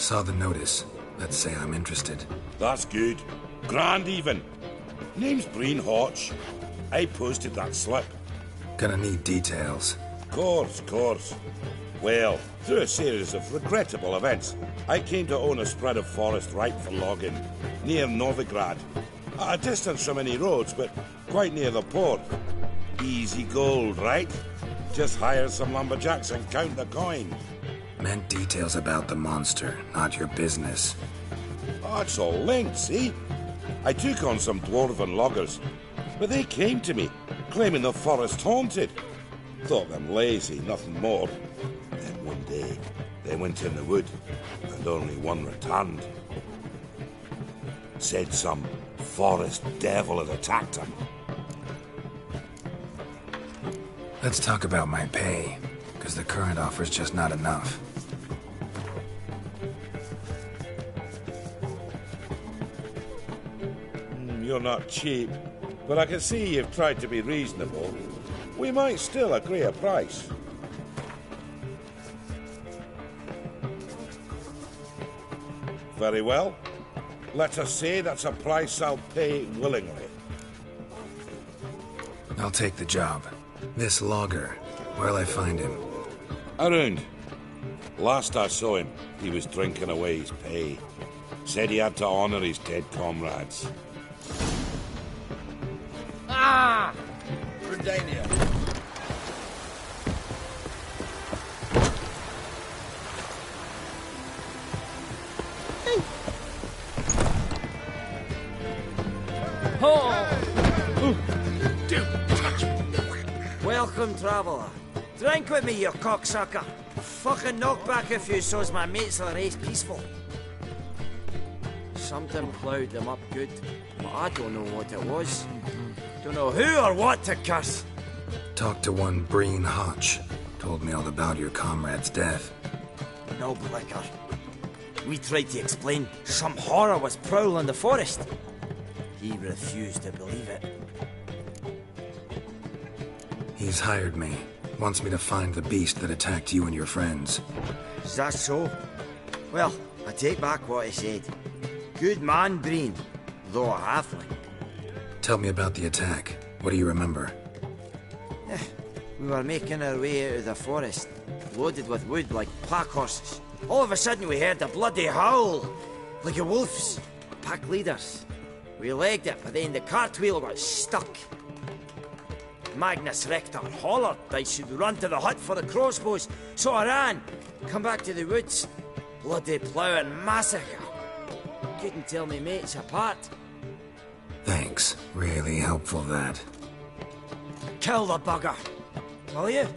Saw the notice. Let's say I'm interested. That's good. Grand even. Name's Breen Hotch. I posted that slip. Gonna need details. Course. Well, through a series of regrettable events, I came to own a spread of forest ripe for logging, near Novigrad. At a distance from any roads, but quite near the port. Easy gold, right? Just hire some lumberjacks and count the coin. Meant details about the monster, not your business. Oh, it's all linked, see? I took on some dwarven loggers, but they came to me, claiming the forest haunted. Thought them lazy, nothing more. Then one day, they went in the wood, and only one returned. Said some forest devil had attacked him. Let's talk about my pay, because the current offer's just not enough. You're not cheap, but I can see you've tried to be reasonable. We might still agree a price. Very well. Let us say that's a price I'll pay willingly. I'll take the job. This logger, where'll I find him? Around. Last I saw him, he was drinking away his pay. Said he had to honor his dead comrades. Ah! Redania. Welcome, traveller. Drink with me, you cocksucker. Fucking knock back a few so's my mates will race peaceful. Something ploughed them up good, but I don't know what it was. Don't know who or what to curse. Talked to one Breen Hotch. Told me all about your comrade's death. No blicker. We tried to explain some horror was prowling the forest. He refused to believe it. He's hired me. Wants me to find the beast that attacked you and your friends. Is that so? Well, I take back what I said. Good man, Breen, though a halfling. Tell me about the attack. What do you remember? We were making our way out of the forest, loaded with wood like pack horses. All of a sudden we heard a bloody howl, like a wolf's. Pack leaders. We legged it, but then the cartwheel got stuck. Magnus Rector hollered I should run to the hut for the crossbows, so I ran. Come back to the woods. Bloody plough and massacre. Couldn't tell me mates apart. Thanks. Really helpful, that. Kill the bugger, will you?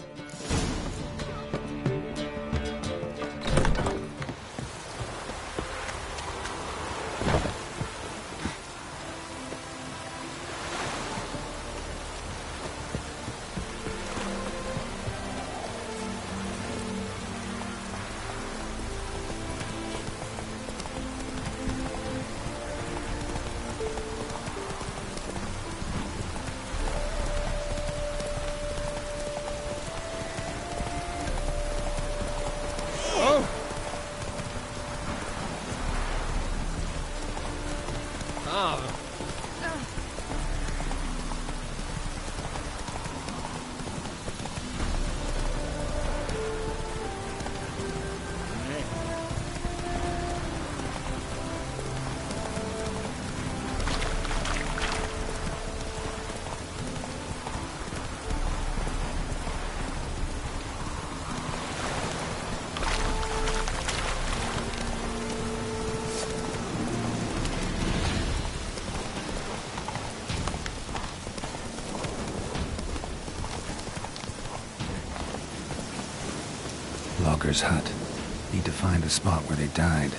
Logger's hut. Need to find the spot where they died.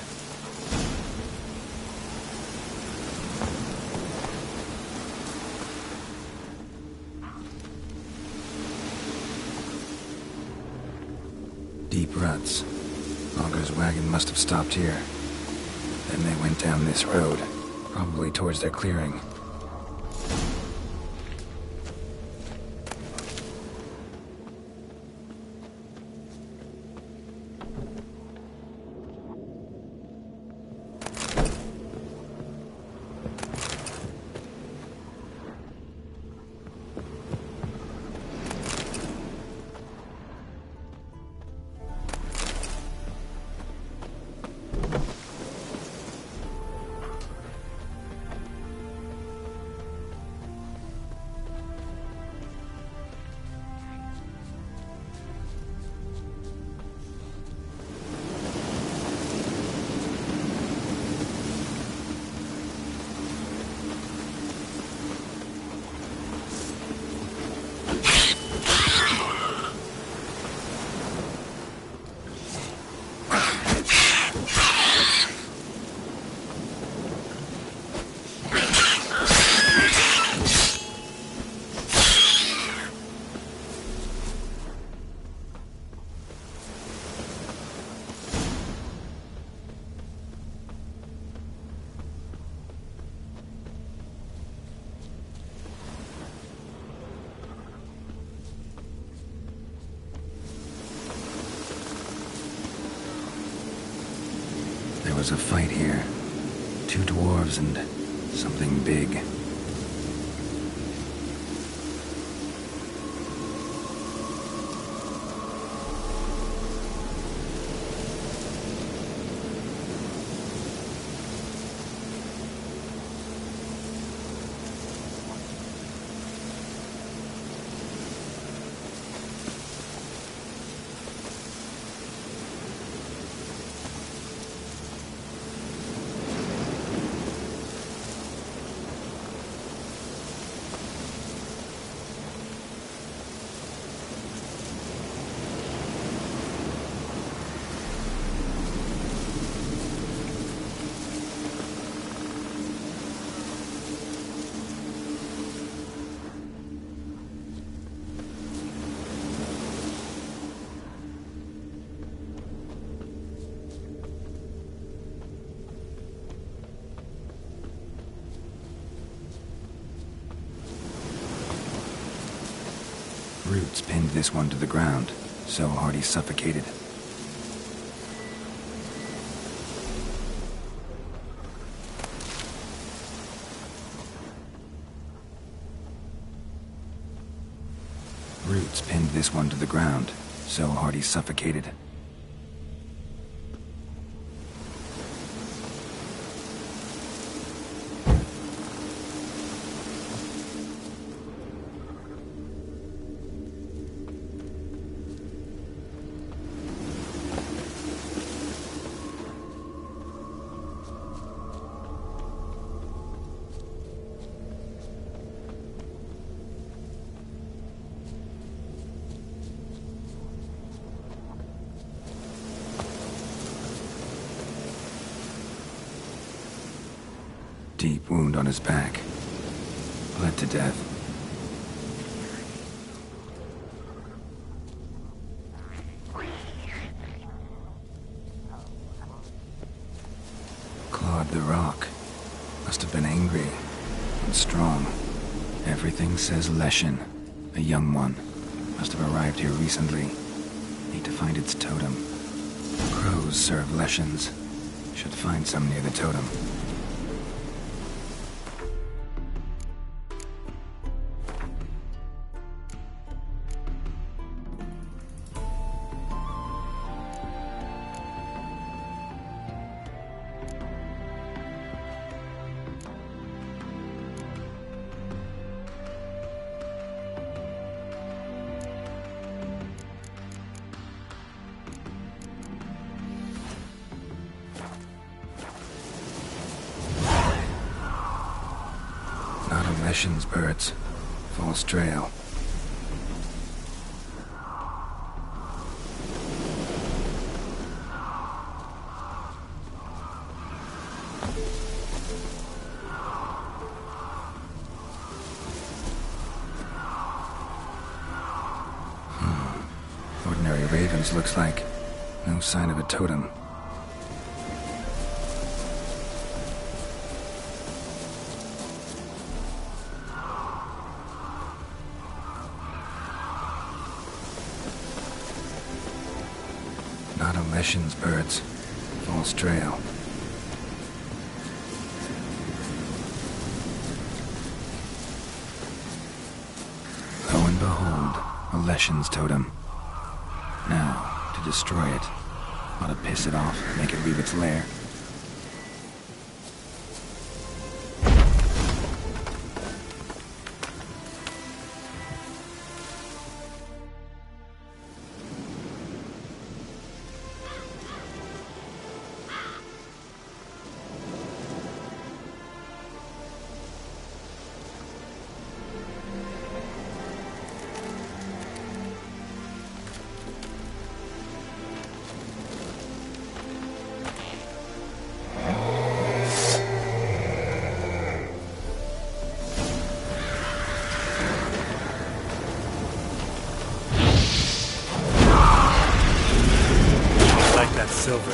Deep ruts. Logger's wagon must have stopped here. Then they went down this road, probably towards their clearing. was a fight here. 2 dwarves and something big. Roots pinned this one to the ground, so hard he suffocated. Roots pinned this one to the ground, so hard he suffocated. Deep wound on his back. Bled to death. Clawed the rock. Must have been angry and strong. Everything says Leshen, a young one. Must have arrived here recently. Need to find its totem. Crows serve Leshens. Should find some near the totem. Leshen's birds. False trail. Ordinary ravens, looks like. No sign of a totem. Not a Leshen's birds. False trail. Lo and behold, a Leshen's totem. Now, to destroy it. Ought to piss it off, make it leave its lair. Silver.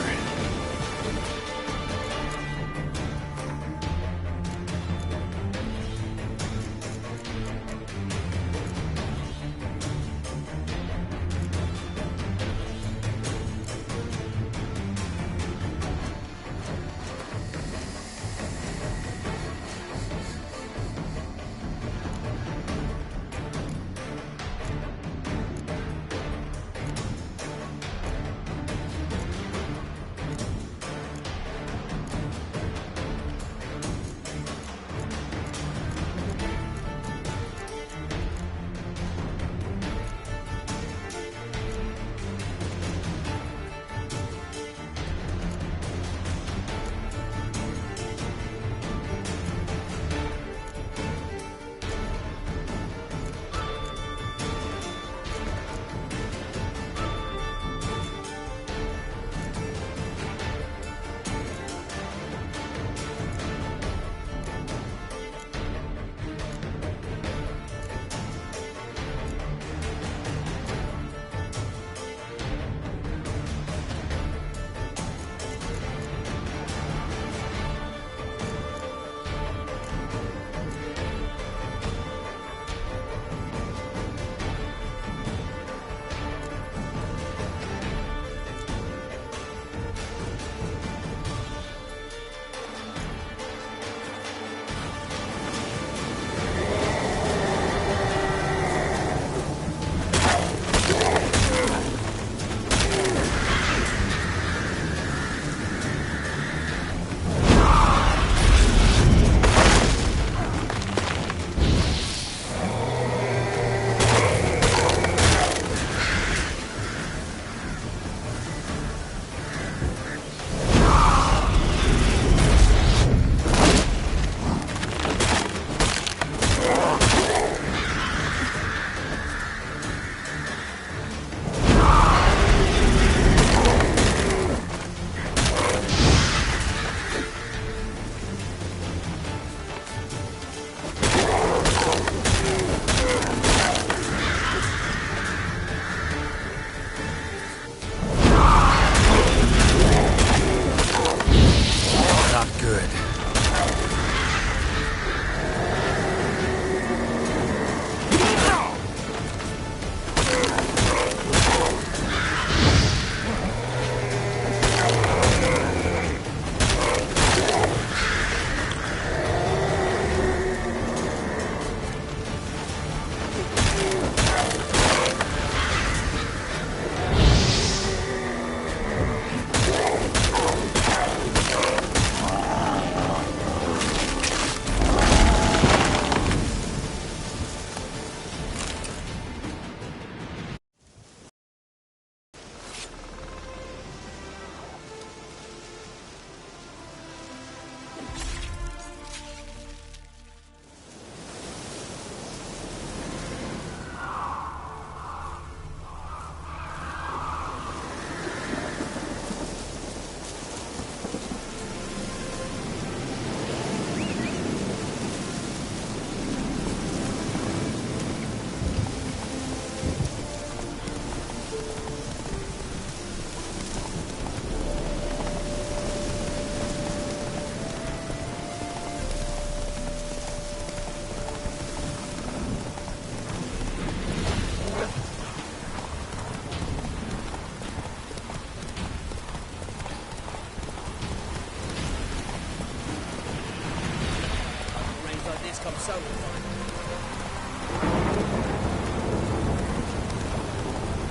So fun.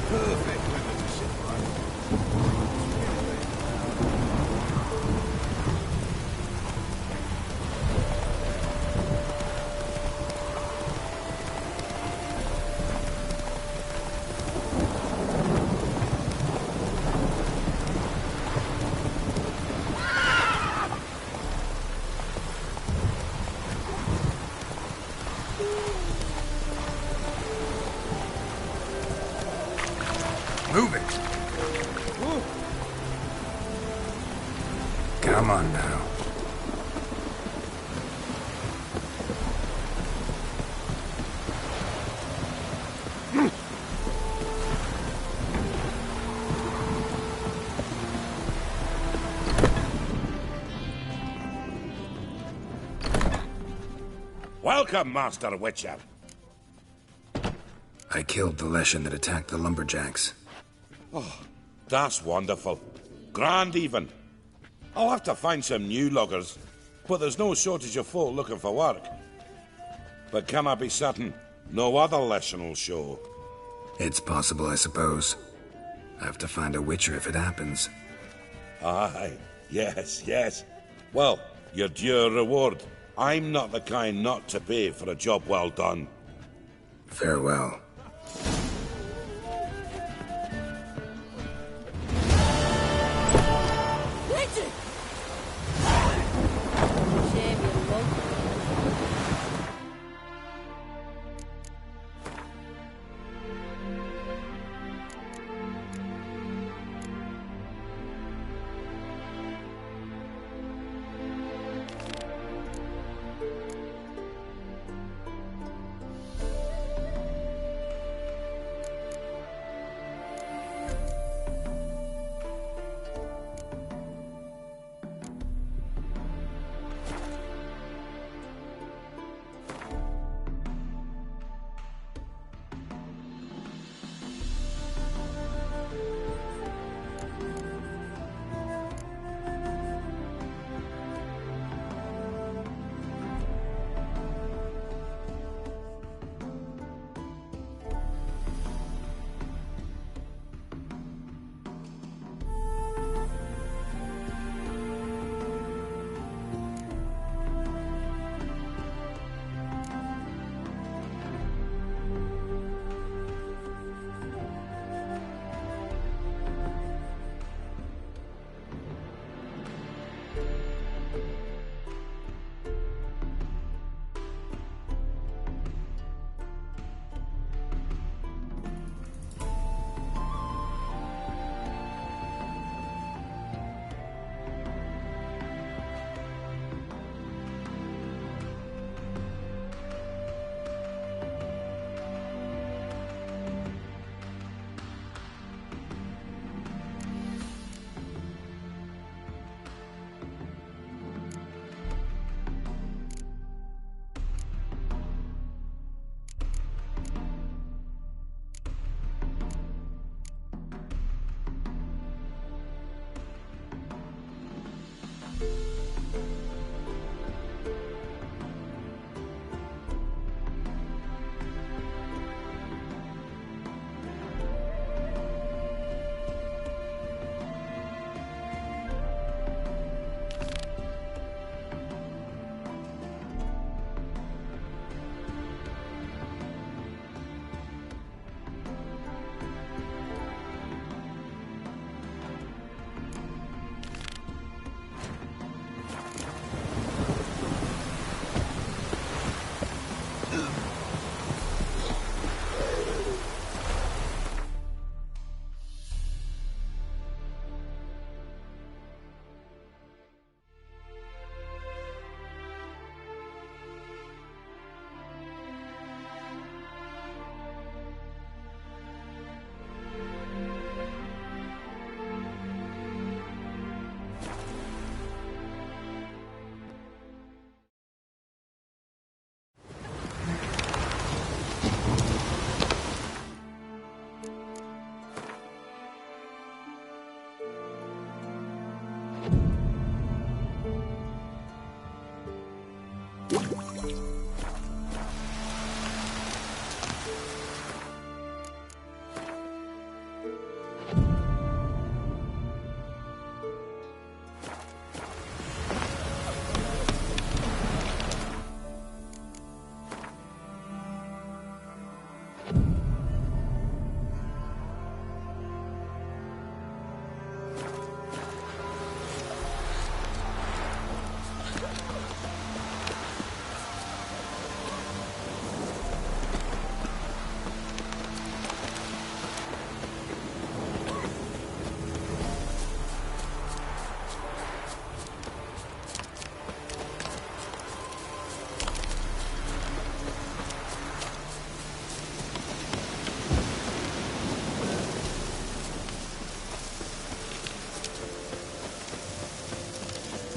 Perfect weather to sit right. Move it. Come on now. Welcome, Master Witcher. I killed the Leshen that attacked the lumberjacks. That's wonderful. Grand even. I'll have to find some new loggers, but there's no shortage of folk looking for work. But can I be certain no other Leshen will show? It's possible, I suppose. I have to find a Witcher if it happens. Aye, yes. Well, your due reward. I'm not the kind not to pay for a job well done. Farewell.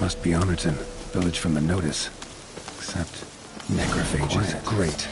Must be Honorton, village from the notice. Except necrophages. Great.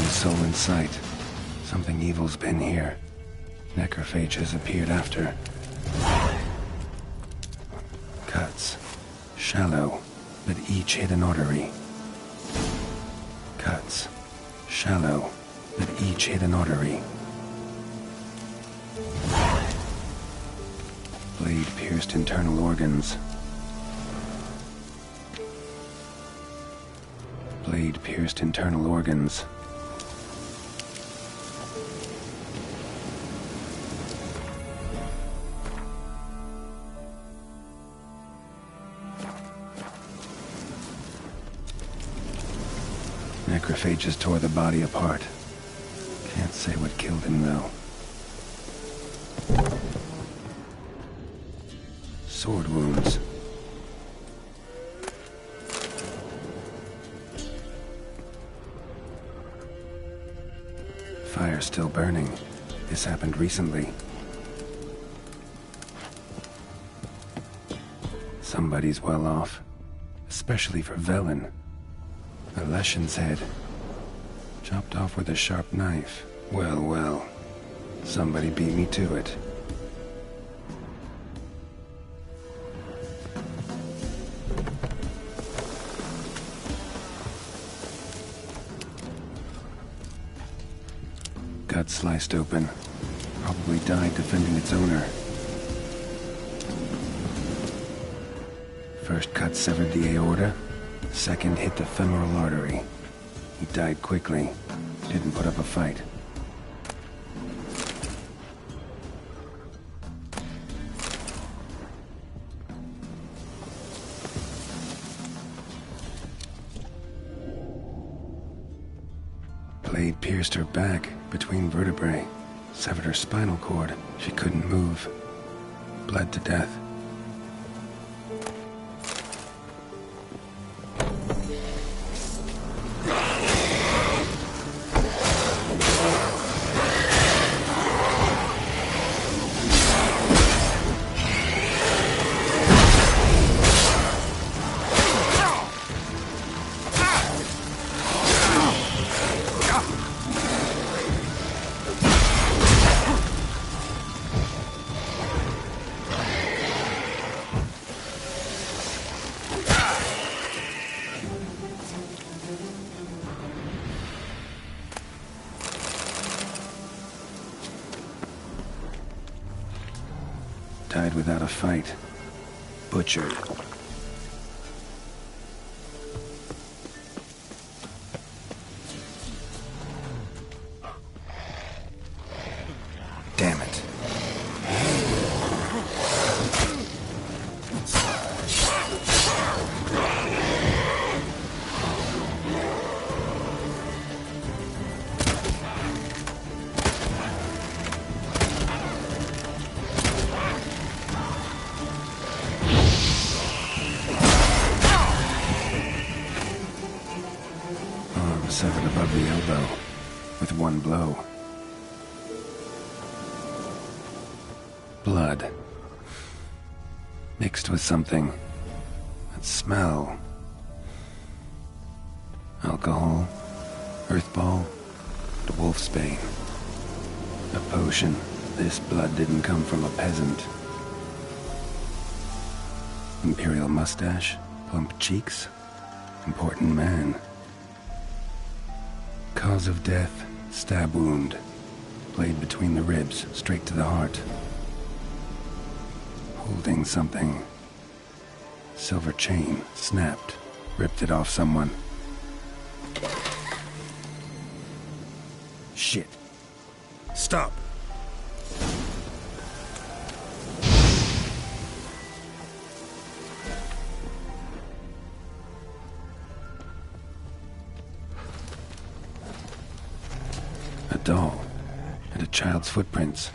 Soul in sight. Something evil's been here. Necrophage has appeared after. Cuts. Shallow, but each hit an artery. Cuts. Shallow, but each hit an artery. Blade pierced internal organs. Blade pierced internal organs. Necrophages tore the body apart. Can't say what killed him, though. Sword wounds. Fire still burning. This happened recently. Somebody's well off. Especially for Velen. A Leshen's head. Chopped off with a sharp knife. Well, well. Somebody beat me to it. Gut sliced open. Probably died defending its owner. First cut severed the aorta. Second hit the femoral artery. He died quickly. Didn't put up a fight. Blade pierced her back between vertebrae. Severed her spinal cord. She couldn't move. Bled to death. Died without a fight. Butchered. Damn it. Severed above the elbow, with one blow. Blood. Mixed with something. That smell. Alcohol, earthball, and wolfsbane. A potion. This blood didn't come from a peasant. Imperial mustache, plump cheeks, important man. Cause of death, stab wound. Blade between the ribs, straight to the heart. Holding something. Silver chain, snapped, ripped it off someone. Shit. Stop. A doll and a child's footprints.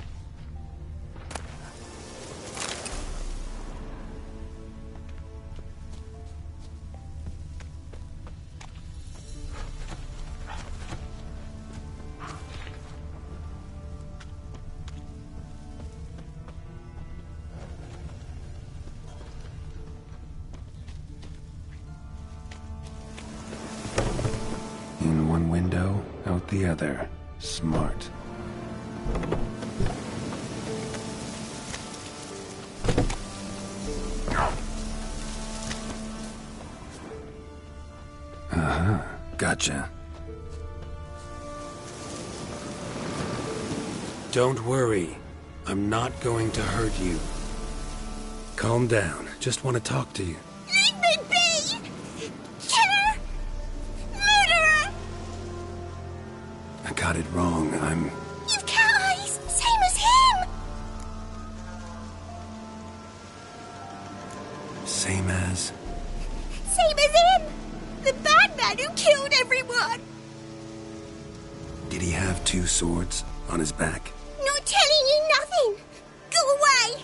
In one window, out the other. Smart. Uh-huh. Gotcha. Don't worry. I'm not going to hurt you. Calm down. Just want to talk to you. Leave me be! Killer! Murderer! I got it wrong. You've cat eyes! Same as him! Same as... Same as him! The bad man who killed everyone! Did he have two swords on his back? Not telling you nothing! Go away!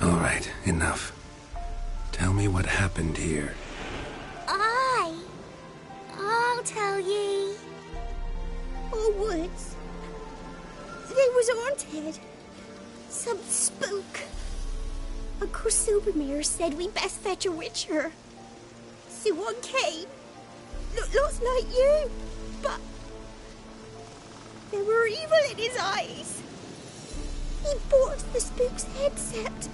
All right, enough. Tell me what happened here. I'll tell ye. Our woods. They was haunted. Some spook. Uncle Silvermere said we best fetch a witcher. So one came. Looks like you, but there were evil in his eyes. He bought the spook's headset.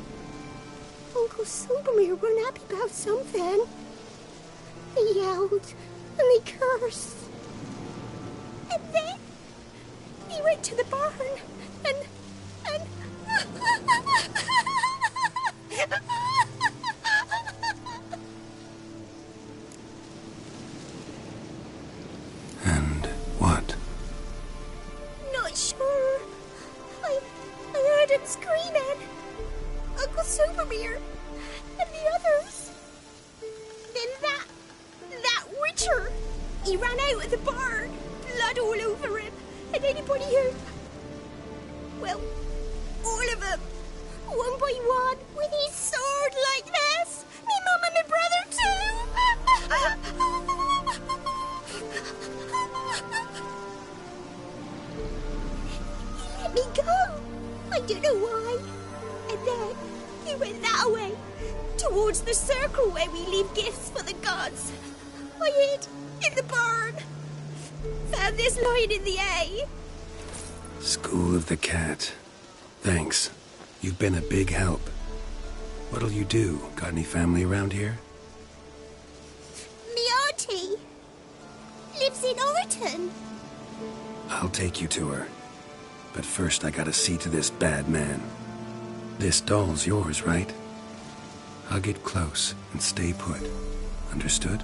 Uncle Silvermere wasn't happy about something. He yelled and he cursed. And then he went to the barn and And what? Not sure. I heard him screaming. Uncle Silvermere and the others. Then that witcher, he ran out of the barn, blood all over him. And anybody who, well, all of them, one by one, with his sword like this. Me mum and my brother too. He let me go. I don't know why. And then he went that way, towards the circle where we leave gifts for the gods. I hid in the barn. Found this lying in the hay. School of the Cat. Thanks. You've been a big help. What'll you do? Got any family around here? Me auntie lives in Orton. I'll take you to her. But first I gotta see to this bad man. This doll's yours, right? Hug it close and stay put. Understood?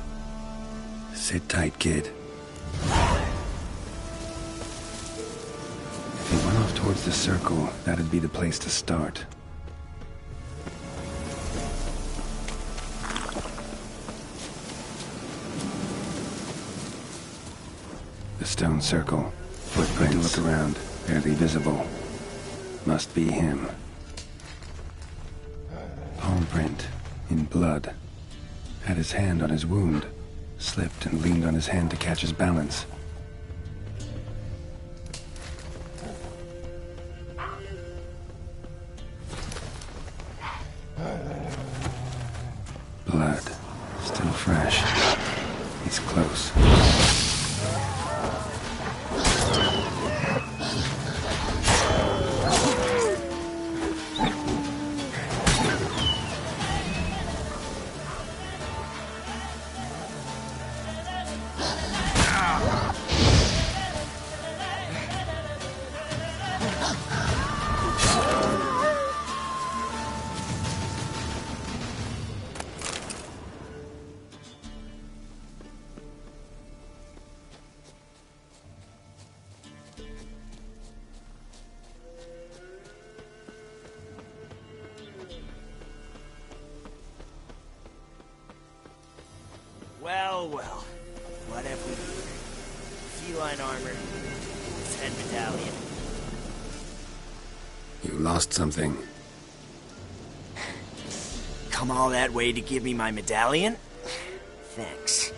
Sit tight, kid. If he went off towards the circle, that'd be the place to start. The stone circle. Footprint. Look around. Barely visible. Must be him. Palm print. In blood. Had his hand on his wound. Slipped and leaned on his hand to catch his balance. Blood. Still fresh. He's close. Well, what have we here? Feline armor, 10 medallion. You lost something. Come all that way to give me my medallion? Thanks.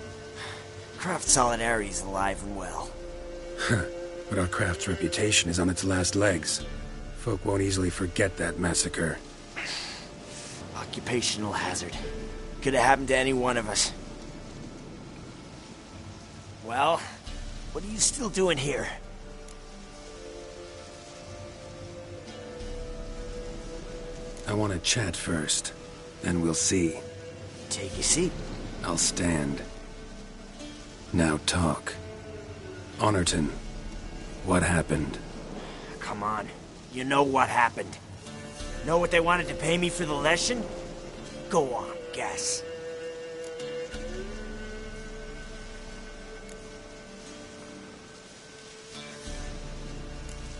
Craft Solidarity's alive and well. But our craft's reputation is on its last legs. Folk won't easily forget that massacre. Occupational hazard. Could have happened to any one of us. Well, what are you still doing here? I want to chat first. Then we'll see. Take a seat. I'll stand. Now talk. Honorton, what happened? Come on. You know what happened. Know what they wanted to pay me for the lesson? Go on, guess.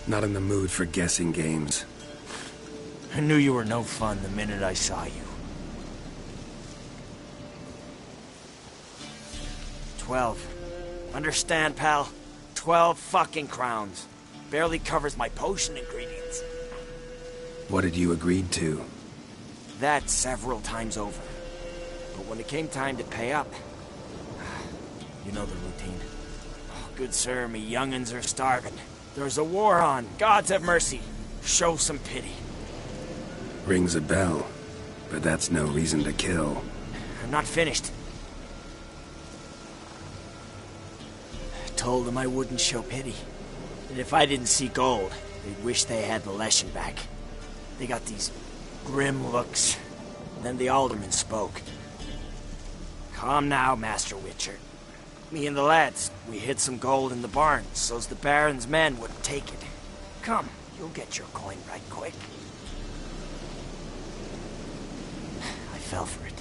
Not in the mood for guessing games. I knew you were no fun the minute I saw you. 12. Understand, pal? 12 fucking crowns. Barely covers my potion ingredients. What had you agreed to? That several times over. But when it came time to pay up... You know the routine. Oh, good sir, me young'uns are starving. There's a war on. Gods have mercy. Show some pity. Rings a bell, but that's no reason to kill. I'm not finished. I told them I wouldn't show pity. And if I didn't see gold, they'd wish they had the lesson back. They got these grim looks. Then the alderman spoke. Come now, Master Witcher. Me and the lads, we hid some gold in the barn, so's the Baron's men wouldn't take it. Come, you'll get your coin right quick. I fell for it,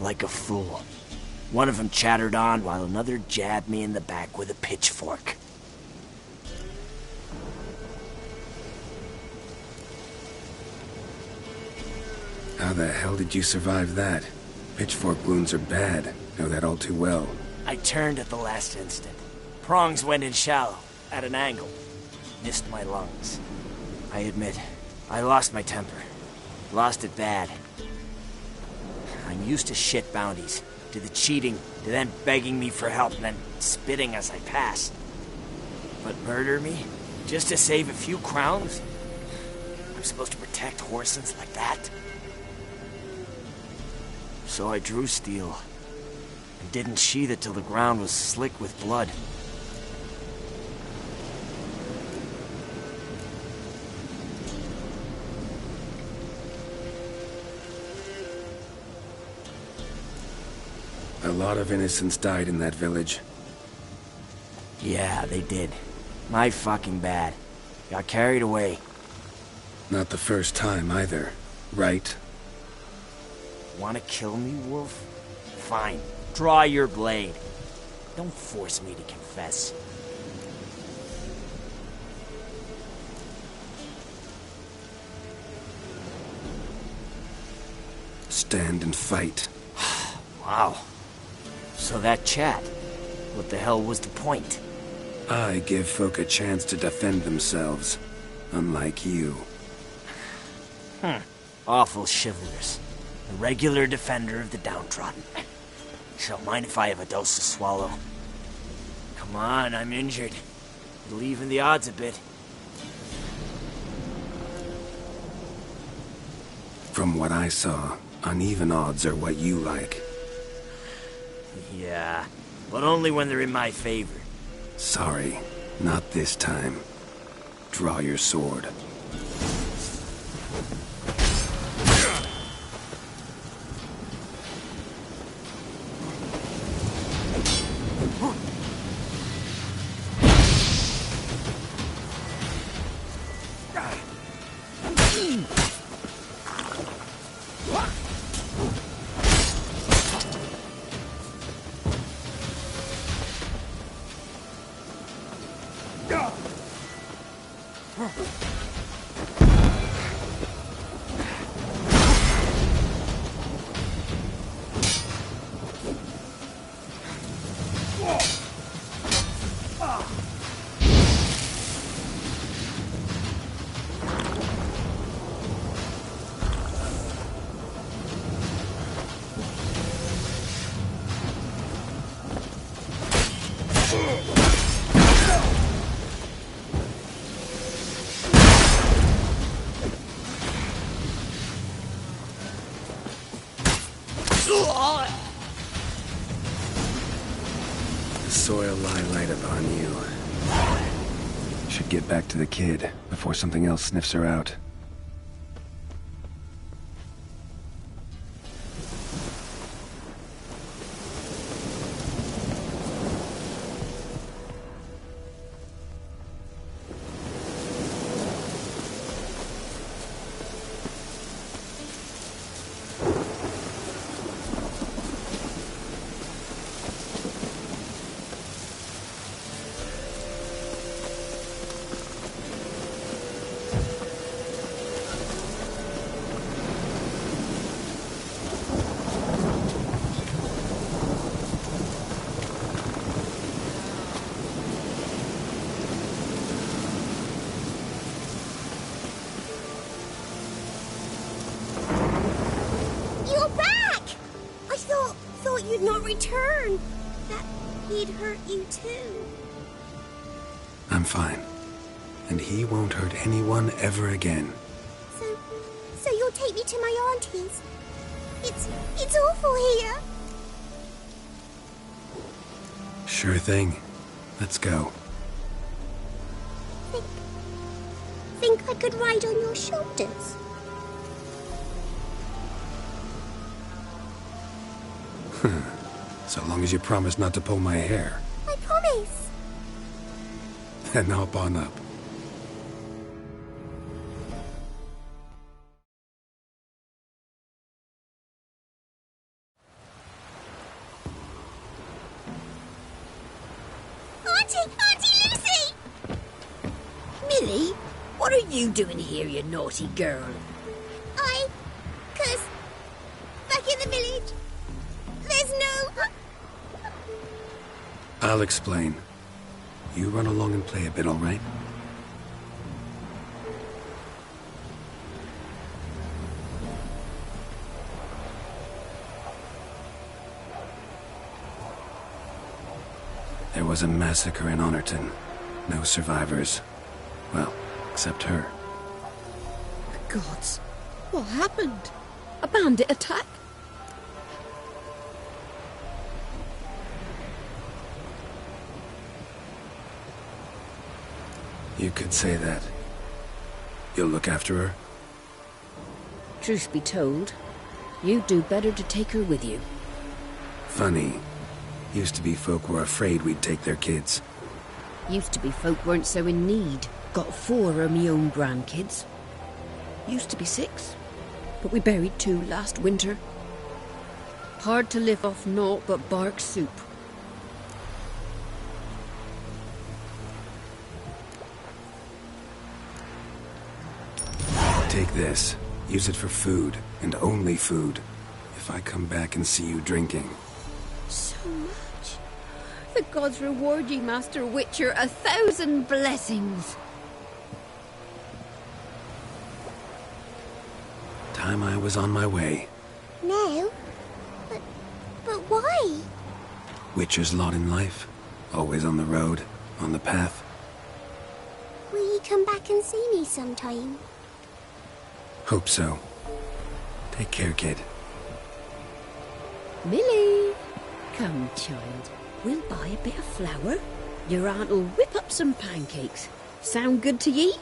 like a fool. One of them chattered on while another jabbed me in the back with a pitchfork. How the hell did you survive that? Pitchfork wounds are bad. Know that all too well. I turned at the last instant. Prongs went in shallow, at an angle. Missed my lungs. I admit, I lost my temper. Lost it bad. I'm used to shit bounties, to the cheating, to them begging me for help and then spitting as I pass. But murder me? Just to save a few crowns? I'm supposed to protect Horsens like that? So I drew steel. And didn't sheathe it till the ground was slick with blood. A lot of innocents died in that village. Yeah, they did. My fucking bad. Got carried away. Not the first time either, right? Want to kill me, Wolf? Fine. Draw your blade. Don't force me to confess. Stand and fight. Wow. So that chat, what the hell was the point? I give folk a chance to defend themselves, unlike you. Awful chivalrous. A regular defender of the downtrodden. So mind if I have a dose to swallow? Come on, I'm injured. It'll even the odds a bit. From what I saw, uneven odds are what you like. Yeah, but only when they're in my favor. Sorry, not this time. Draw your sword. The soil lie light upon you. Should get back to the kid before something else sniffs her out. You're back! I thought you'd not return. That he'd hurt you too. I'm fine. And he won't hurt anyone ever again. So you'll take me to my auntie's? It's awful here. Sure thing. Let's go. Think I could ride on your shoulders? So long as you promise not to pull my hair. I promise. Then hop on up. Auntie Lucy! Millie, what are you doing here, you naughty girl? 'Cause back in the village, there's no... I'll explain. You run along and play a bit, all right? There was a massacre in Honorton. No survivors. Well, except her. The gods, what happened? A bandit attack? You could say that. You'll look after her? Truth be told, you'd do better to take her with you. Funny. Used to be folk were afraid we'd take their kids. Used to be folk weren't so in need. Got 4 of me own grandkids. Used to be 6, but we buried 2 last winter. Hard to live off naught but bark soup. Take this. Use it for food, and only food. If I come back and see you drinking. So much. The gods reward ye, Master Witcher, 1,000 blessings. Time I was on my way. No? But why? Witcher's lot in life. Always on the road, on the path. Will you come back and see me sometime? Hope so. Take care, kid. Millie, come, child. We'll buy a bit of flour. Your aunt'll whip up some pancakes. Sound good to ye?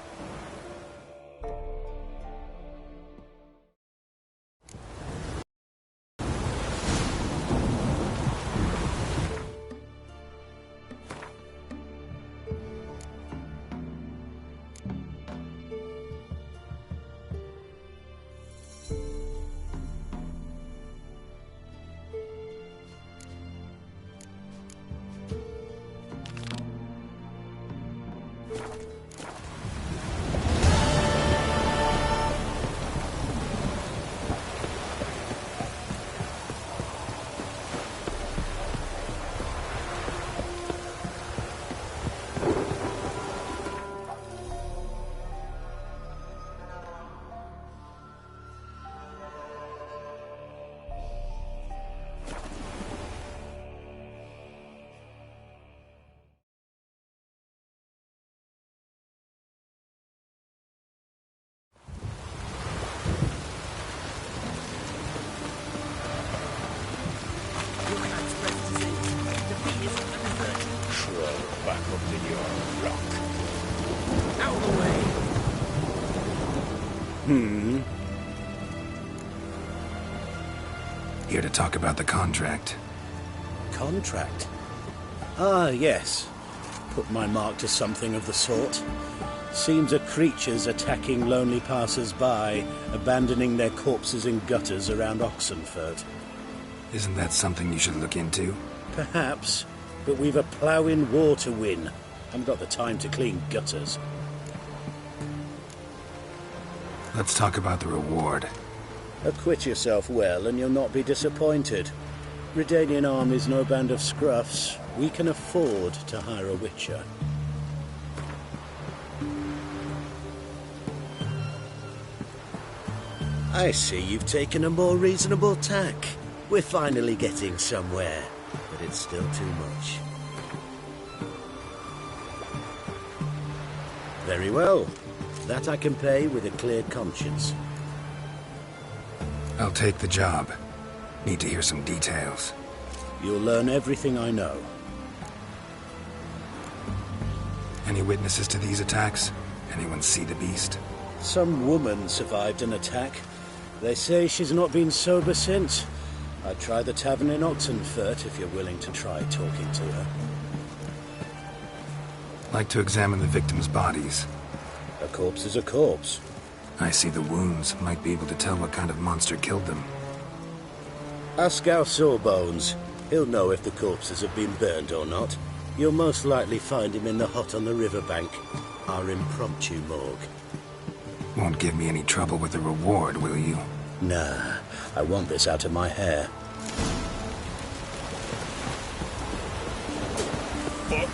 Back up to your rock. Out of the way! Here to talk about the contract. Contract? Ah, yes. Put my mark to something of the sort. Seems a creature's attacking lonely passers-by, abandoning their corpses in gutters around Oxenfurt. Isn't that something you should look into? Perhaps, but we've a ploughing war to win. Haven't got the time to clean gutters. Let's talk about the reward. Acquit yourself well and you'll not be disappointed. Redanian army's no band of scruffs. We can afford to hire a witcher. I see you've taken a more reasonable tack. We're finally getting somewhere, but it's still too much. Very well. That I can pay with a clear conscience. I'll take the job. Need to hear some details. You'll learn everything I know. Any witnesses to these attacks? Anyone see the beast? Some woman survived an attack. They say she's not been sober since. I'd try the tavern in Oxenfurt if you're willing to try talking to her. Like to examine the victims' bodies. A corpse is a corpse. I see the wounds. Might be able to tell what kind of monster killed them. Ask our Sawbones. He'll know if the corpses have been burned or not. You'll most likely find him in the hut on the riverbank. Our impromptu morgue. Won't give me any trouble with the reward, will you? Nah, I want this out of my hair. Fuck.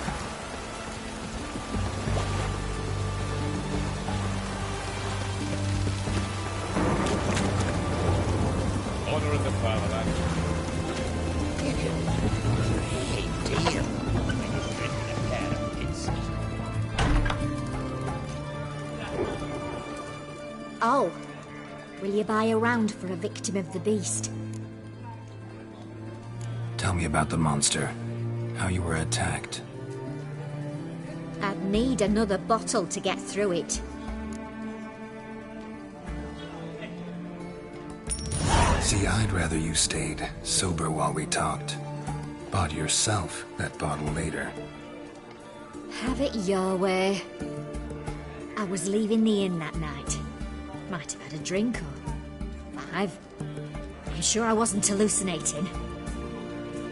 Honor of the fatherland. Oh, will you buy a round for a victim of the beast? Tell me about the monster. How you were attacked. I'd need another bottle to get through it. See, I'd rather you stayed sober while we talked. Bought yourself that bottle later. Have it your way. I was leaving the inn that night. Might have had a drink or 5. I'm sure I wasn't hallucinating.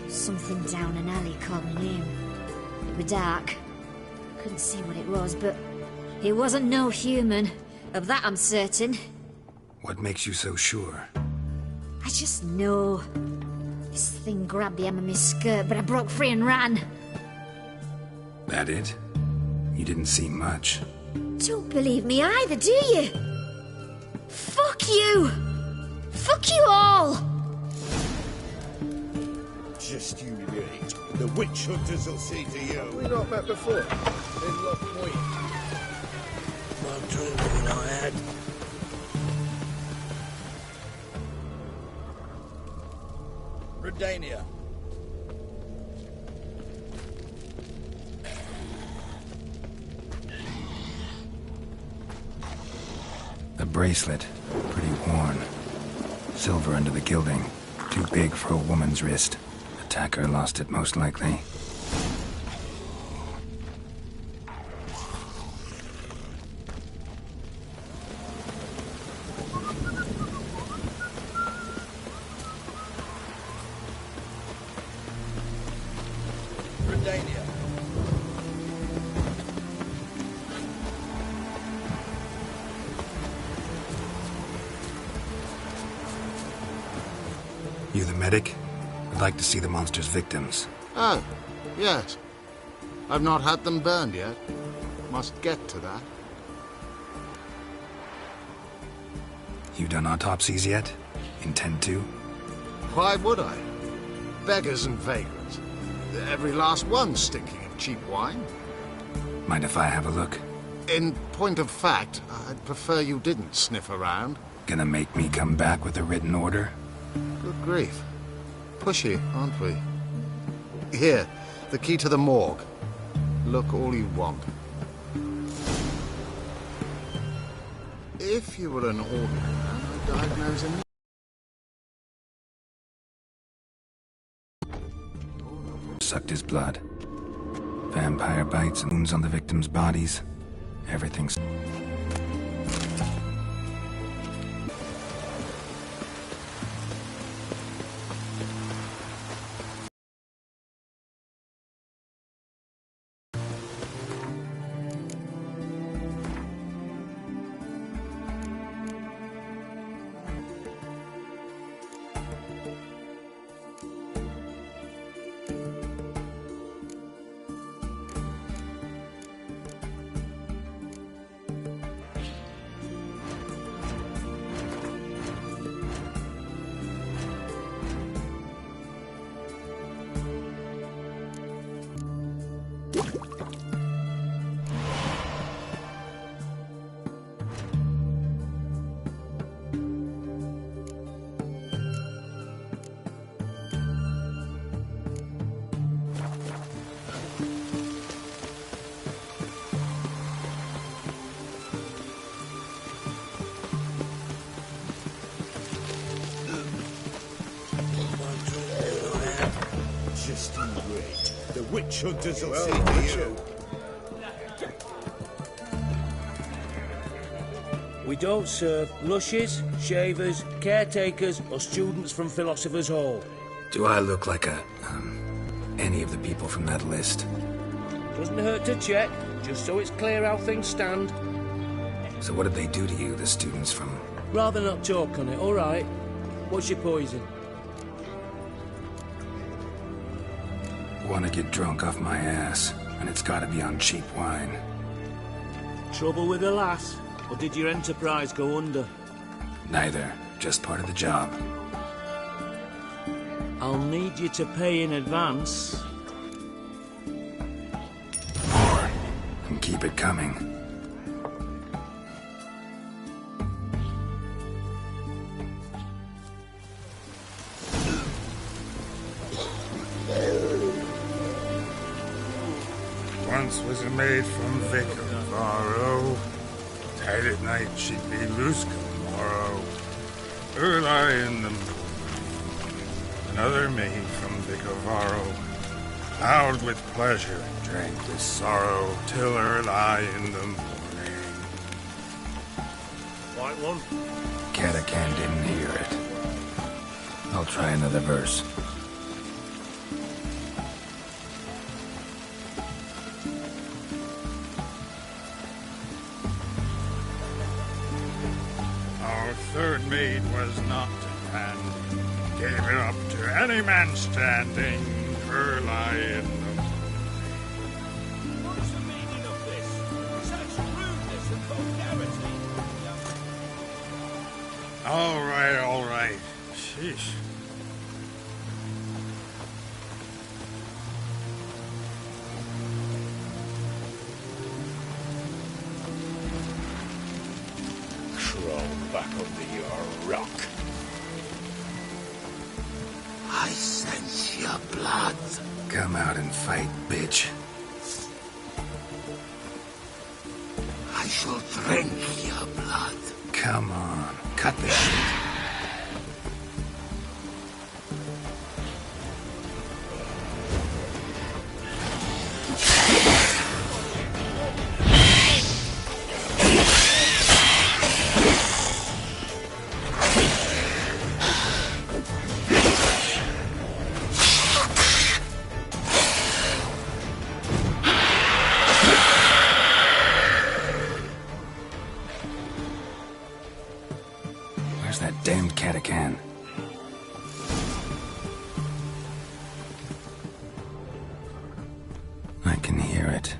Something down an alley called my name. It was dark. Couldn't see what it was, but it wasn't no human. Of that I'm certain. What makes you so sure? I just know. This thing grabbed the hem of my skirt, but I broke free and ran. That it? You didn't see much. Don't believe me either, do you? Fuck you! Fuck you all! Just you wait. The witch hunters will say to you. We not met before? In Lock Point. One drink than I had. Redania. bracelet, pretty worn. Silver under the gilding, too big for a woman's wrist. Attacker lost it most likely. You the medic? I'd like to see the monster's victims. Oh, yes. I've not had them burned yet. Must get to that. You done autopsies yet? Intend to? Why would I? Beggars and vagrants. Every last one stinking of cheap wine. Mind if I have a look? In point of fact, I'd prefer you didn't sniff around. Gonna make me come back with a written order? Good grief. Pushy, aren't we? Here, the key to the morgue. Look all you want. If you were an ordinary man, I'd diagnose him. Sucked his blood. Vampire bites and wounds on the victims' bodies. Everything's... Just you wait. The witch hunters will see to you. We don't serve lushes, shavers, caretakers, or students from Philosopher's Hall. Do I look like any of the people from that list? Doesn't hurt to check, just so it's clear how things stand. So what did they do to you, the students from... Rather not talk on it, all right? What's your poison? Want to get drunk off my ass, and it's gotta be on cheap wine. Trouble with the lass? Or did your enterprise go under? Neither, just part of the job. I'll need you to pay in advance. More, and keep it coming. Once was a maid from Vic of Varro. Tight at night she'd be loose come morrow. Early in the morning. Another maid from Vic of Varro. Loud with pleasure, drank with sorrow, till early in the morning. White one? Catacan didn't hear it. I'll try another verse. Third maid was not and gave it up to any man standing early in the morning. What's the meaning of this? Such rudeness and vulgarity. All right. Sheesh. Back under your rock. I sense your blood. Come out and fight, bitch. I shall drink your blood. come on. Cut this shit. That damned catacan. I can hear it.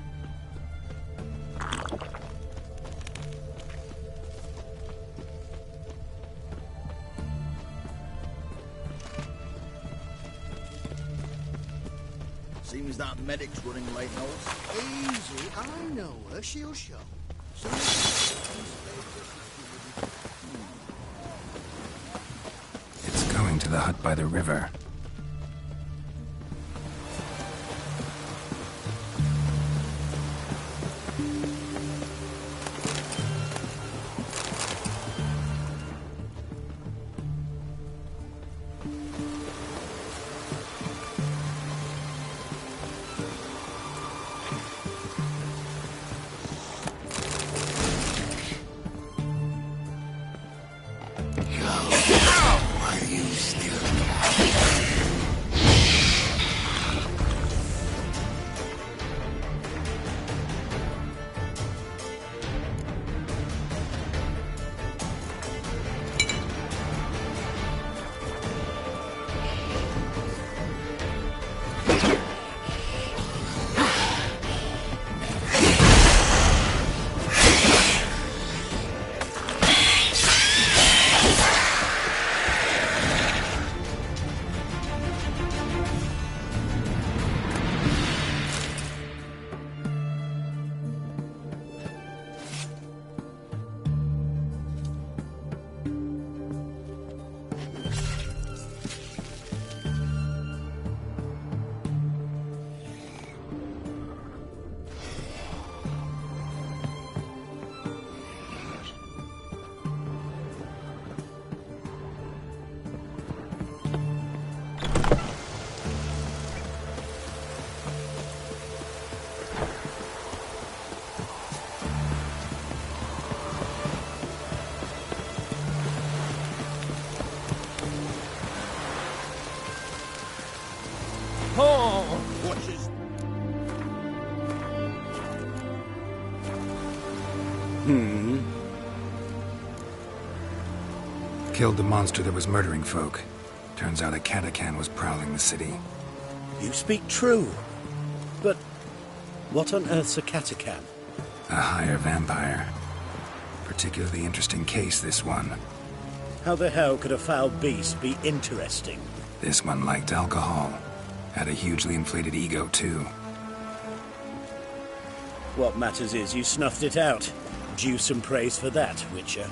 Seems that medic's running late, Knowles. Easy, I know her. She'll show. Going to the hut by the river. Watches. Killed the monster that was murdering folk. Turns out a catacan was prowling the city. You speak true. But what on earth's a catacan? A higher vampire. Particularly interesting case, this one. How the hell could a foul beast be interesting? This one liked alcohol. Had a hugely inflated ego, too. What matters is you snuffed it out. Due some praise for that, Witcher.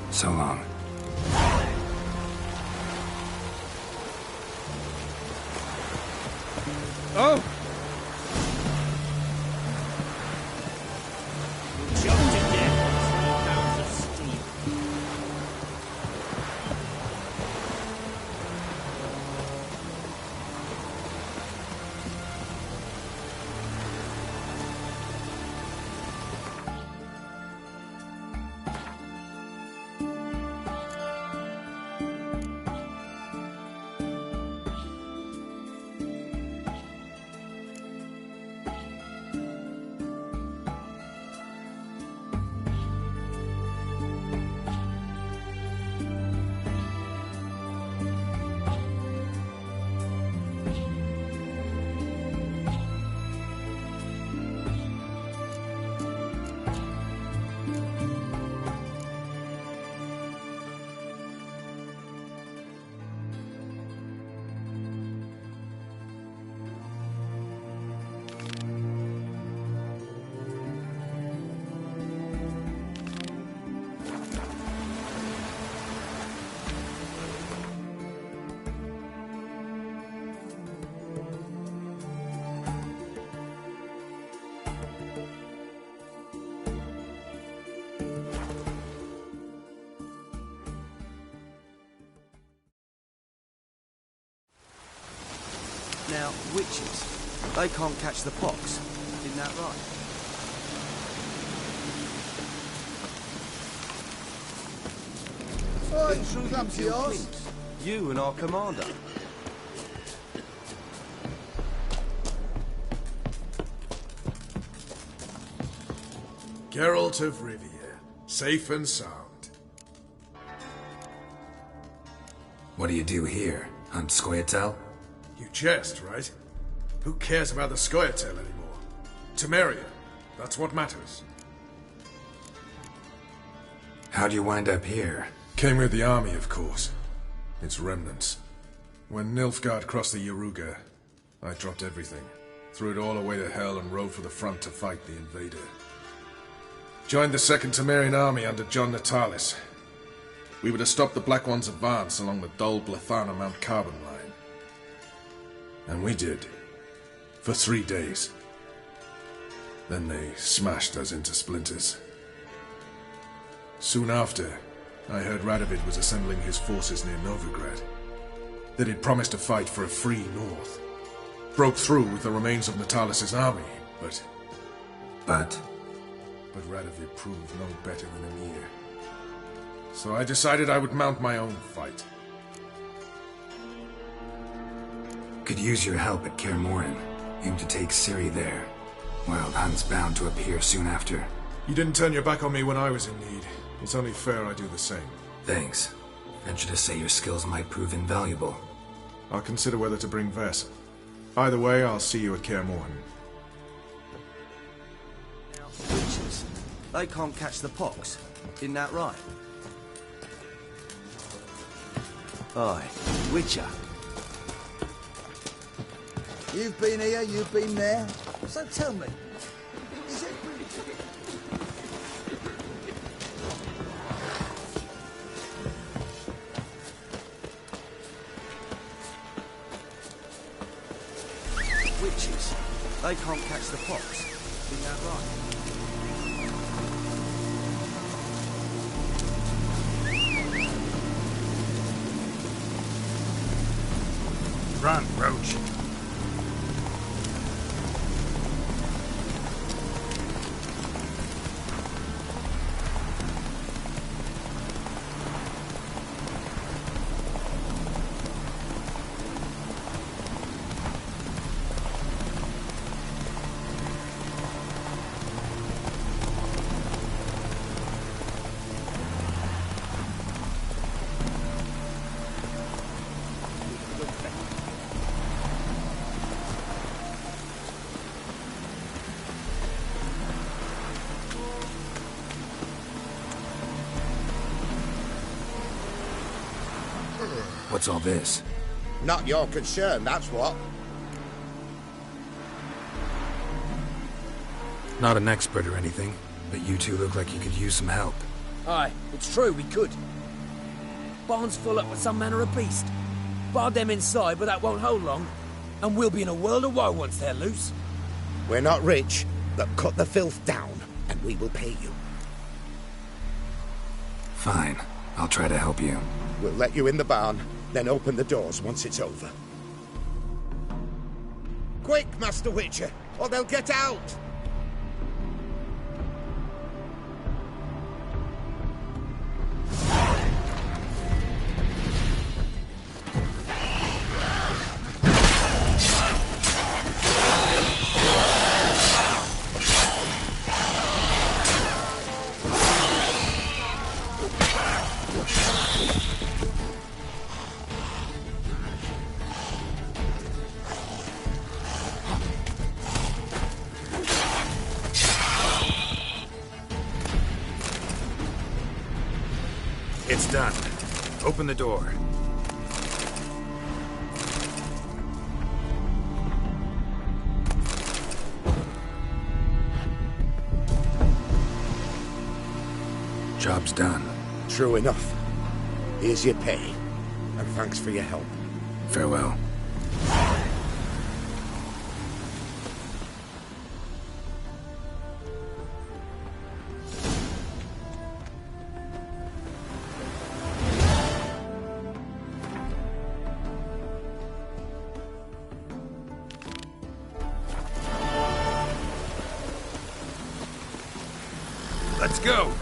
So long. Oh! Jumped to death on 3 pounds of steel. Now, witches, they can't catch the pox. Isn't that right? Oi, who's up to yours? You and our commander. Geralt of Rivia, safe and sound. What do you do here? Hunt Scoia'tael? You jest, right? Who cares about the Scoia'tael anymore? Temeria, that's what matters. How'd you wind up here? Came with the army, of course. Its remnants. When Nilfgaard crossed the Yaruga, I dropped everything. Threw it all away to hell and rode for the front to fight the invader. Joined the Second Temerian Army under John Natalis. We were to stop the Black One's advance along the Dol Blathana Mount Carbon line. And we did. For 3 days. Then they smashed us into splinters. Soon after, I heard Radovid was assembling his forces near Novigrad. That he'd promised to fight for a free North. Broke through with the remains of Natalis' army, but... But Radovid proved no better than Emir. So I decided I would mount my own fight. Could use your help at Kaer Morhen. Aim to take Ciri there. Wild Hunt's bound to appear soon after. You didn't turn your back on me when I was in need. It's only fair I do the same. Thanks. Venture to say your skills might prove invaluable. I'll consider whether to bring Vess. Either way, I'll see you at Kaer Morhen. Witches, they can't catch the pox. Isn't that right? Aye, Witcher. You've been here, you've been there. So tell me, is it... Witches, they can't catch the pox. Isn't that right? Run, Roach. What's all this? Not your concern, that's what. Not an expert or anything, but you two look like you could use some help. Aye, it's true, we could. Barn's full up with some manner of beast. Bar them inside, but that won't hold long. And we'll be in a world of woe once they're loose. We're not rich, but cut the filth down, and we will pay you. Fine. I'll try to help you. We'll let you in the barn, then open the doors once it's over. Quick, Master Witcher, or they'll get out! It's done. Open the door. Job's done. True enough. Here's your pay, and thanks for your help. Farewell. Let's go!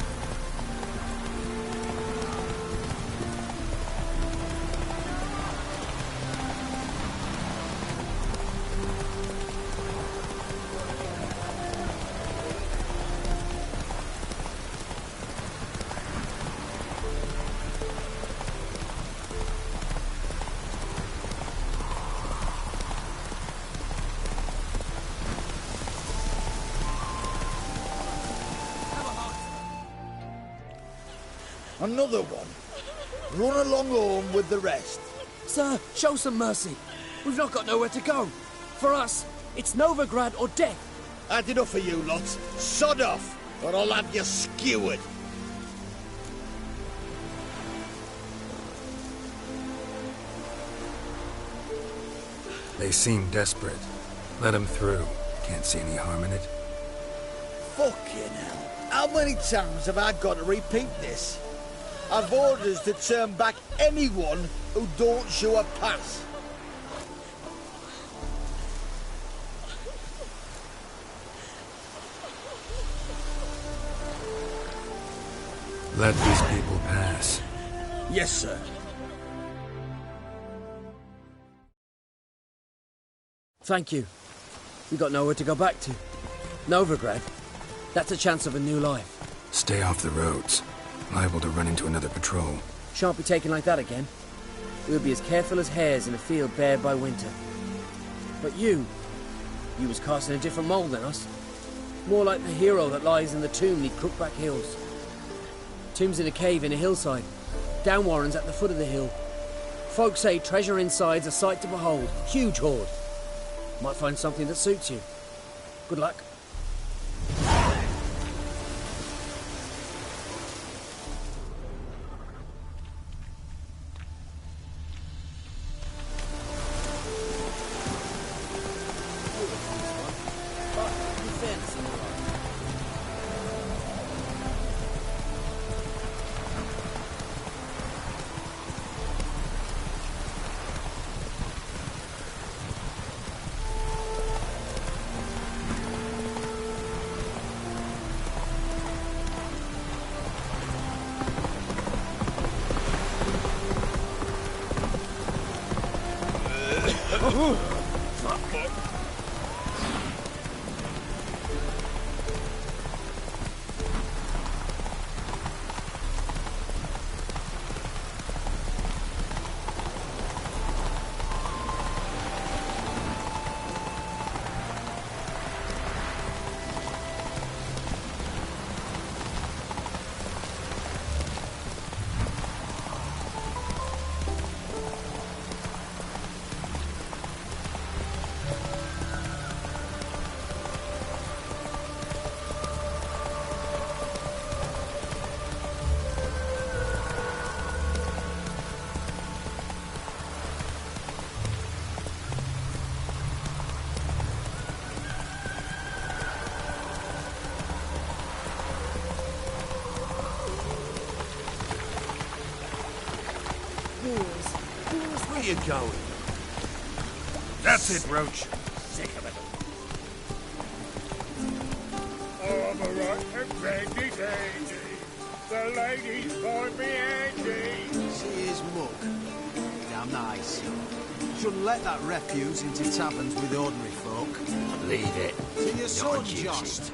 Another one. Run along home with the rest. Sir, show some mercy. We've not got nowhere to go. For us, it's Novigrad or death. Had enough of you lots. Sod off, or I'll have you skewered. They seem desperate. Let them through. Can't see any harm in it. Fucking hell. How many times have I got to repeat this? I've orders to turn back anyone who don't show a pass. Let these people pass. Yes, sir. Thank you. We got nowhere to go back to. Novigrad. That's a chance of a new life. Stay off the roads. Liable to run into another patrol. Shan't be taken like that again. We'll be as careful as hares in a field bared by winter. But you was cast in a different mould than us. More like the hero that lies in the tomb neath Crookback Hills. Tomb's in a cave in a hillside. Downwarren's at the foot of the hill. Folk say treasure inside's a sight to behold. Huge hoard. Might find something that suits you. Good luck. Where you going? That's it, Roach. Sick of it. I'm a rotten Randy Dandy. The ladies call me Andy. See his mug. Damn nice. Shouldn't let that refuse into taverns with ordinary folk. Leave it. See your son, Not Jost.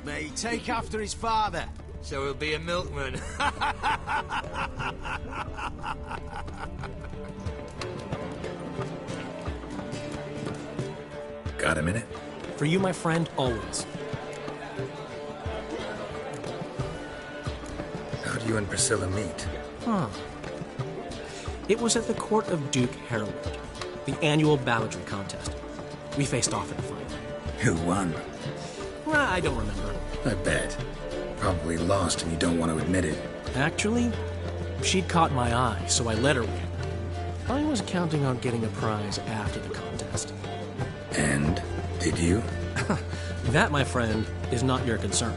May take after his father. So he'll be a milkman. Got a minute? For you, my friend, always. How'd you and Priscilla meet? Huh. It was at the court of Duke Harold, the annual balladry contest. We faced off in a fight. Who won? I don't remember. I bet. Probably lost and you don't want to admit it. Actually, she'd caught my eye, so I let her win. I was counting on getting a prize after the contest. And? Did you? That, my friend, is not your concern.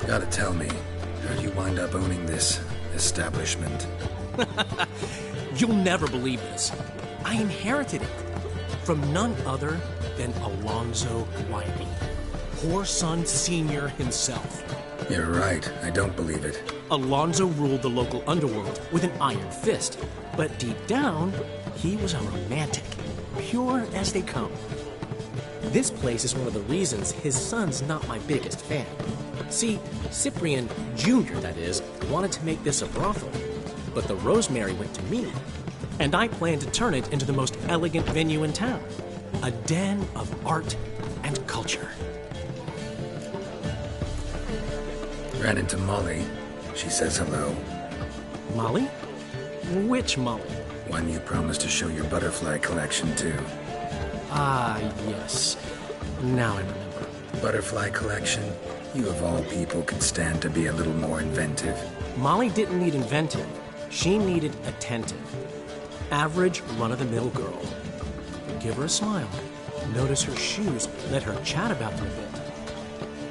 Gotta tell me, how'd you wind up owning this establishment? You'll never believe this. I inherited it from none other than Alonzo Whitey. whoreson senior himself. You're right. I don't believe it. Alonzo ruled the local underworld with an iron fist, but deep down, he was a romantic, pure as they come. This place is one of the reasons his son's not my biggest fan. See, Cyprian Jr., that is, wanted to make this a brothel, but the Rosemary went to me, and I planned to turn it into the most elegant venue in town, a den of art and culture. Ran into Molly. She says hello. Molly? Which Molly? One you promised to show your butterfly collection to. Ah, yes. Now I remember. Butterfly collection? You of all people could stand to be a little more inventive. Molly didn't need inventive. She needed attentive. Average, run-of-the-mill girl. Give her a smile. Notice her shoes. Let her chat about them a bit.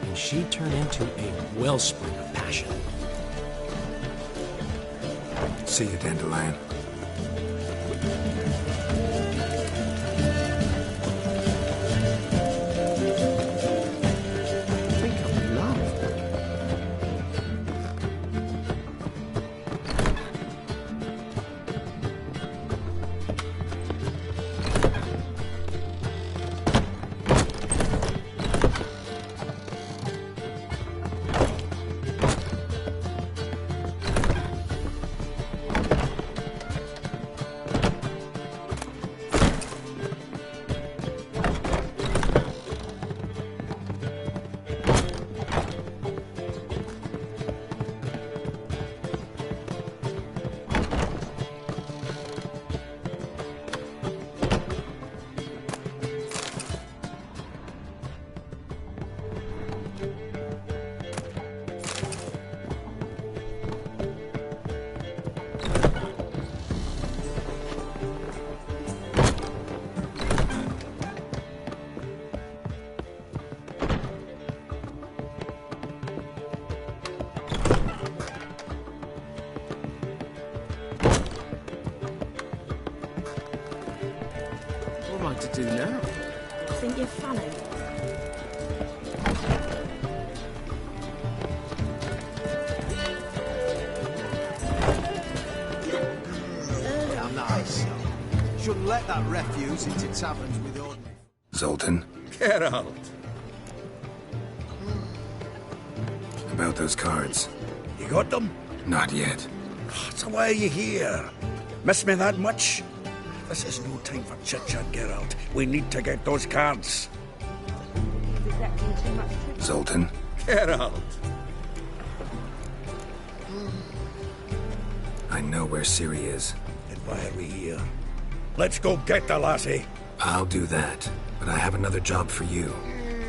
And she'd turn into a wellspring of passion. See you, Dandelion. To do now? I think you're funny. Damn nice. Shouldn't let that refuse into taverns with ordinary. Zoltan? Geralt. About those cards. You got them? Not yet. So why are you here? Miss me that much? This is no time for chit-chat, Geralt. We need to get those cards. Zoltan? Geralt. I know where Ciri is. Then why are we here? Let's go get the lassie. I'll do that, but I have another job for you.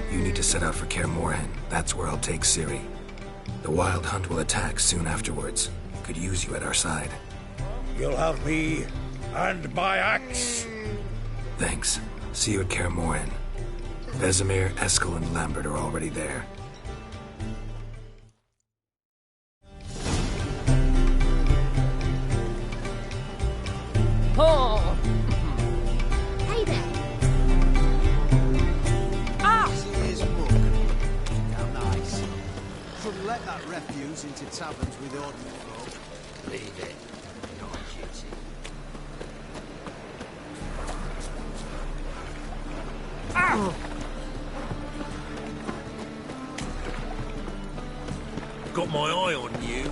You need to set out for Kaer Morhen. That's where I'll take Ciri. The Wild Hunt will attack soon afterwards. Could use you at our side. You'll have me and my axe. Thanks. See you at Kaer Morhen. Vesemir, Eskel, and Lambert are already there. Oh! Hey there! Ah! Here's book. Damn nice. Shouldn't let that refuse into taverns with ordinary folk. Leave it. Not duty. Ah! Got my eye on you.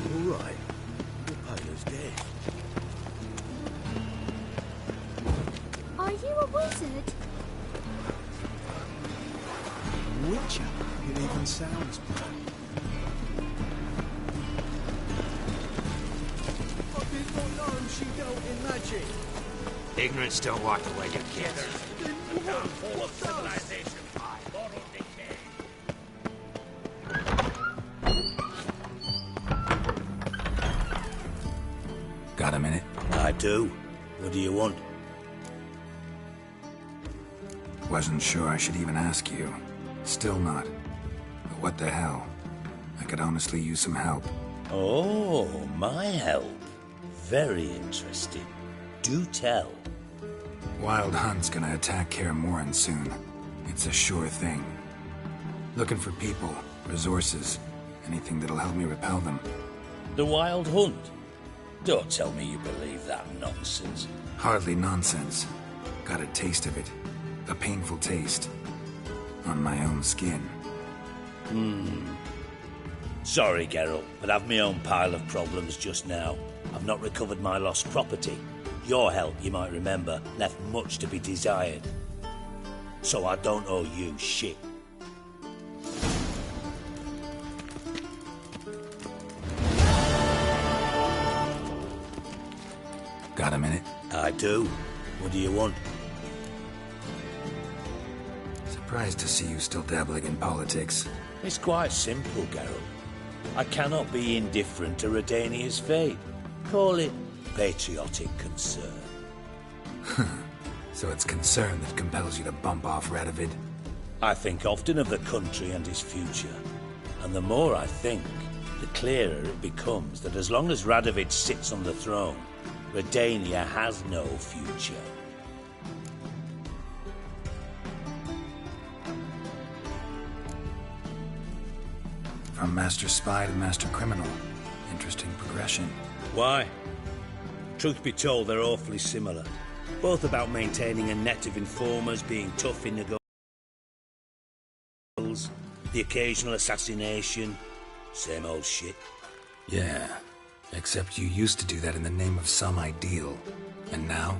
All right. The pilot's dead. Are you a wizard? Witcher. It even sounds bad. I did not know she dealt in magic. Ignorance don't walk the way you get. Full of civilization. Moral decay. Got a minute? I do. What do you want? Wasn't sure I should even ask you. Still not. The But what the hell? I could honestly use some help. Oh, my help. Very interesting. Do tell. Wild Hunt's gonna attack Kaer Morhen soon. It's a sure thing. Looking for people, resources, anything that'll help me repel them. The Wild Hunt? Don't tell me you believe that nonsense. Hardly nonsense. Got a taste of it. A painful taste. On my own skin. Sorry, Geralt, but I've my own pile of problems just now. I've not recovered my lost property. Your help, you might remember, left much to be desired. So I don't owe you shit. Got a minute? I do. What do you want? Surprised to see you still dabbling in politics. It's quite simple, Geralt. I cannot be indifferent to Redania's fate. Call it patriotic concern. So it's concern that compels you to bump off Radovid? I think often of the country and its future. And the more I think, the clearer it becomes that as long as Radovid sits on the throne, Redania has no future. From Master Spy to Master Criminal. Interesting progression. Why? Truth be told, they're awfully similar. Both about maintaining a net of informers, being tough in negotiations, the occasional assassination. Same old shit. Yeah, except you used to do that in the name of some ideal. And now?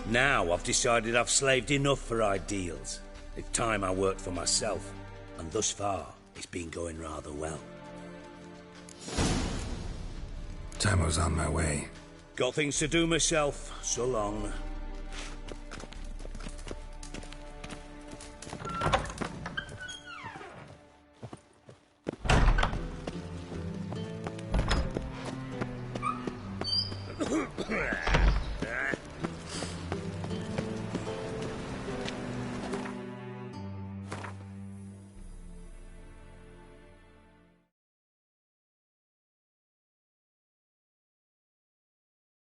Now I've decided I've slaved enough for ideals. It's time I worked for myself. And thus far, it's been going rather well. Timo's on my way. Got things to do myself. So long.